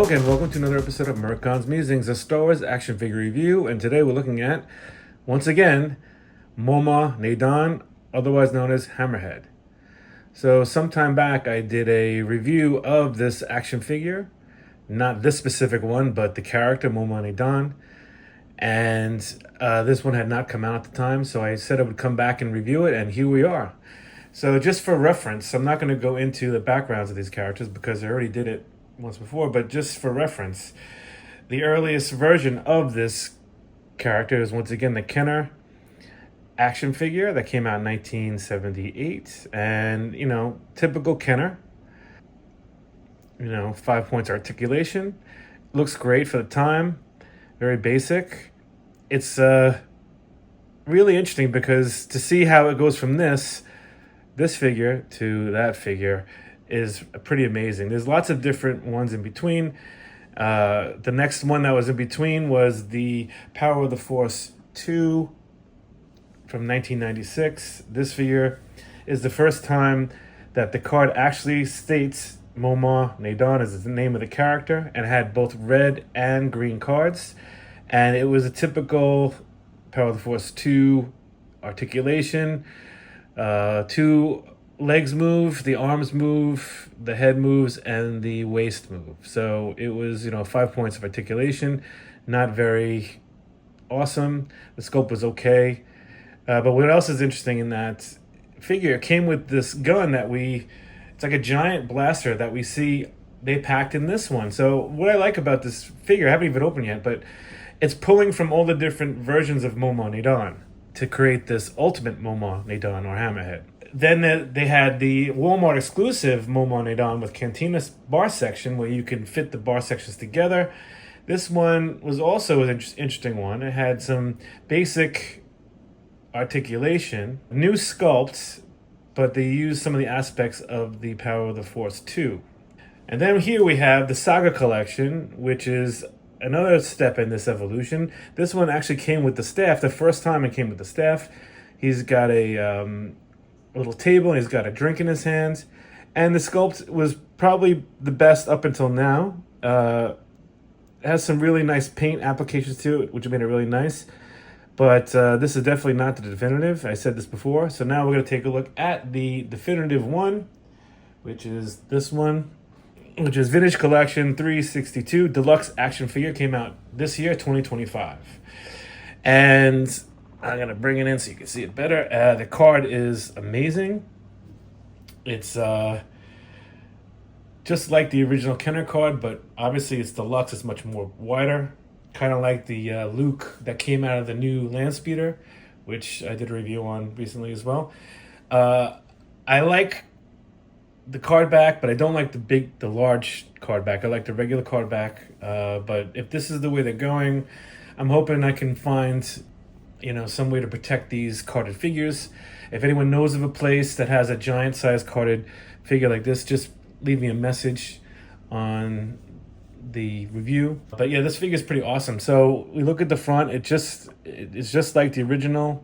again, welcome to another episode of Merkon's Musings, a Star Wars action figure review. And today we're looking at, once again, Momaw Nadon, otherwise known as Hammerhead. So sometime back I did a review of this action figure, not this specific one, but the character Momaw Nadon. And this one had not come out at the time, so I said I would come back and review it, and here we are. So just for reference, I'm not going to go into the backgrounds of these characters because I already did it once before, but just for reference, the earliest version of this character is once again the Kenner action figure that came out in 1978. And, typical Kenner, 5 points articulation. Looks great for the time, very basic. It's really interesting because to see how it goes from this figure to that figure is pretty amazing. There's lots of different ones in between. The next one that was in between was the Power of the Force 2 from 1996. This figure is the first time that the card actually states Momaw Nadon as the name of the character, and had both red and green cards. And it was a typical Power of the Force 2 articulation. Two legs move, the arms move, the head moves, and the waist move. So it was, 5 points of articulation. Not very awesome. The scope was okay. But what else is interesting in that figure, it came with this gun it's like a giant blaster that we see they packed in this one. So what I like about this figure, I haven't even opened yet, but it's pulling from all the different versions of Momaw Nadon to create this ultimate Momaw Nadon or Hammerhead. Then they had the Walmart exclusive Momaw Nadon with Cantina bar section where you can fit the bar sections together. This one was also an interesting one. It had some basic articulation, new sculpt, but they used some of the aspects of the Power of the Force 2. And then here we have the Saga Collection, which is another step in this evolution. This one actually came with the staff. The first time it came with the staff. He's got a little table, and he's got a drink in his hands. And the sculpt was probably the best up until now. It has some really nice paint applications to it, which made it really nice. But this is definitely not the definitive. I said this before. So now we're going to take a look at the definitive one, which is this one, which is Vintage Collection 362 Deluxe Action Figure. Came out this year, 2025. And I'm going to bring it in so you can see it better. The card is amazing. It's just like the original Kenner card, but obviously it's deluxe. It's much more wider. Kind of like the Luke that came out of the new Landspeeder, which I did a review on recently as well. I like the card back, but I don't like the large card back. I like the regular card back. But if this is the way they're going, I'm hoping I can find, some way to protect these carded figures. If anyone knows of a place that has a giant size carded figure like this, just leave me a message on the review. But yeah, this figure is pretty awesome. So we look at the front, it's just like the original.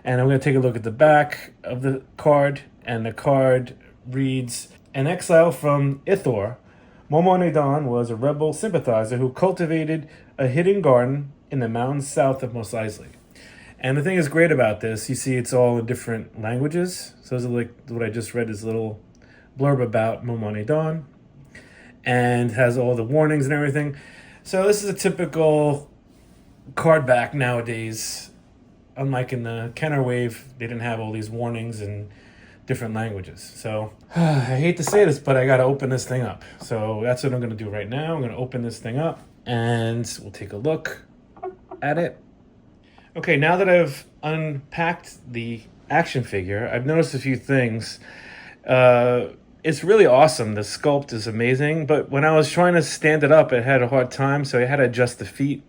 And I'm going to take a look at the back of the card, and the card reads, "An exile from Ithor, Momaw Nadon was a rebel sympathizer who cultivated a hidden garden in the mountains south of Mos Eisley." And the thing is great about this, you see it's all in different languages. So it's like what I just read is a little blurb about Momaw Nadon, and has all the warnings and everything. So this is a typical card back nowadays. Unlike in the Kenner wave, they didn't have all these warnings in different languages. So I hate to say this, but I got to open this thing up. So that's what I'm going to do right now. I'm going to open this thing up, and we'll take a look at it. Okay, now that I've unpacked the action figure, I've noticed a few things. It's really awesome. The sculpt is amazing, but when I was trying to stand it up, it had a hard time, so I had to adjust the feet.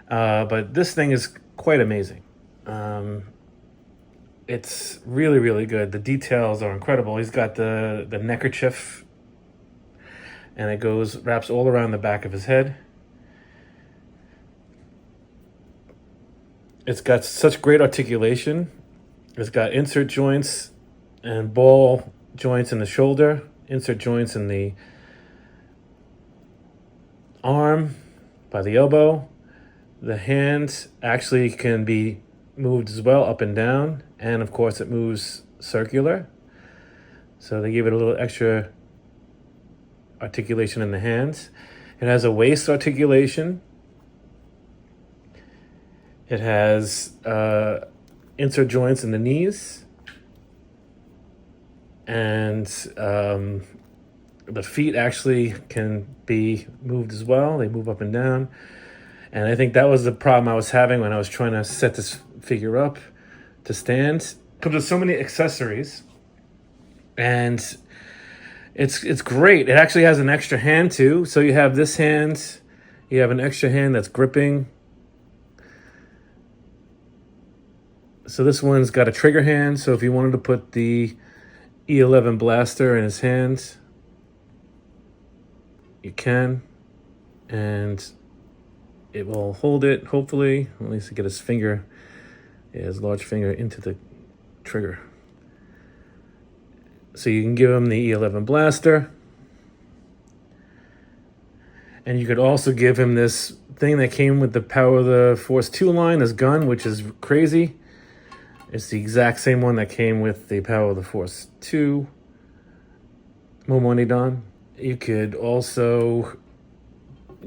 But this thing is quite amazing. It's really, really good. The details are incredible. He's got the neckerchief, and it wraps all around the back of his head. It's got such great articulation. It's got insert joints and ball joints in the shoulder, insert joints in the arm by the elbow. The hand actually can be moved as well, up and down, and of course it moves circular. So they give it a little extra articulation in the hands. It has a waist articulation. It has insert joints in the knees. And the feet actually can be moved as well. They move up and down. And I think that was the problem I was having when I was trying to set this figure up to stand. Because there's so many accessories. And it's great. It actually has an extra hand too. So you have this hand. You have an extra hand that's gripping. So this one's got a trigger hand. So if you wanted to put the E11 blaster in his hand, you can. And it will hold it, hopefully, at least to get his finger, his large finger into the trigger. So you can give him the E11 blaster. And you could also give him this thing that came with the Power of the Force 2 line, this gun, which is crazy. It's the exact same one that came with the Power of the Force 2 Momaw Nadon. You could also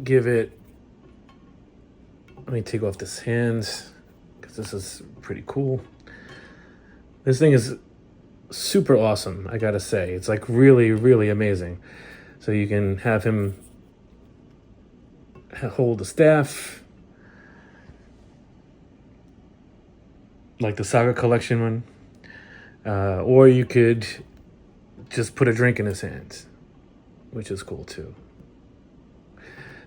give it... Let me take off this hand, because this is pretty cool. This thing is super awesome, I gotta say. It's like really, really amazing. So you can have him hold the staff, like the Saga Collection one. Or you could just put a drink in his hands, which is cool too.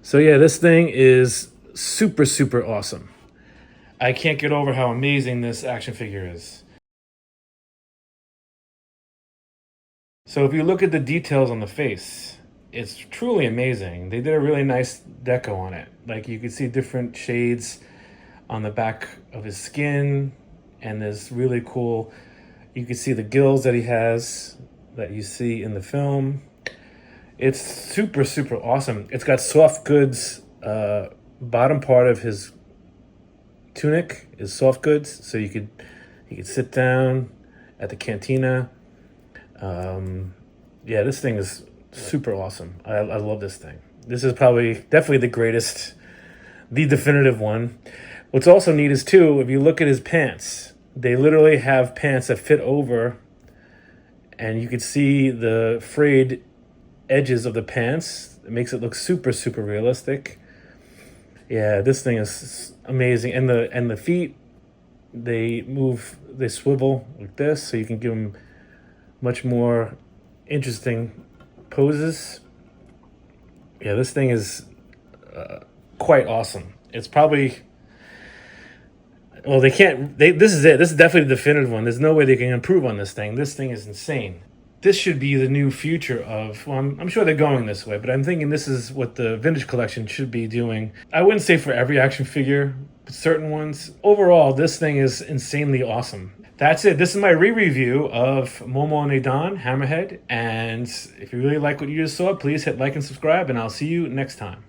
So yeah, this thing is super, super awesome. I can't get over how amazing this action figure is. So if you look at the details on the face, it's truly amazing. They did a really nice deco on it. Like you can see different shades on the back of his skin, and there's really cool, you can see the gills that he has that you see in the film. It's super, super awesome. It's got soft goods. Bottom part of his tunic is soft goods, so you could sit down at the cantina. Yeah, this thing is super awesome. I love this thing. This is definitely the greatest, the definitive one. What's also neat is too, if you look at his pants, they literally have pants that fit over, and you can see the frayed edges of the pants. It makes it look super, super realistic. Yeah, this thing is amazing. And the feet, they swivel like this, so you can give them much more interesting poses. Yeah, this thing is quite awesome. It's probably, well, this is it. This is definitely the definitive one. There's no way they can improve on this thing. This thing is insane. This should be the new future of, well, I'm sure they're going this way, but I'm thinking this is what the vintage collection should be doing. I wouldn't say for every action figure, but certain ones. Overall, this thing is insanely awesome. That's it. This is my re-review of Momaw Nadon Hammerhead. And if you really like what you just saw, please hit like and subscribe, and I'll see you next time.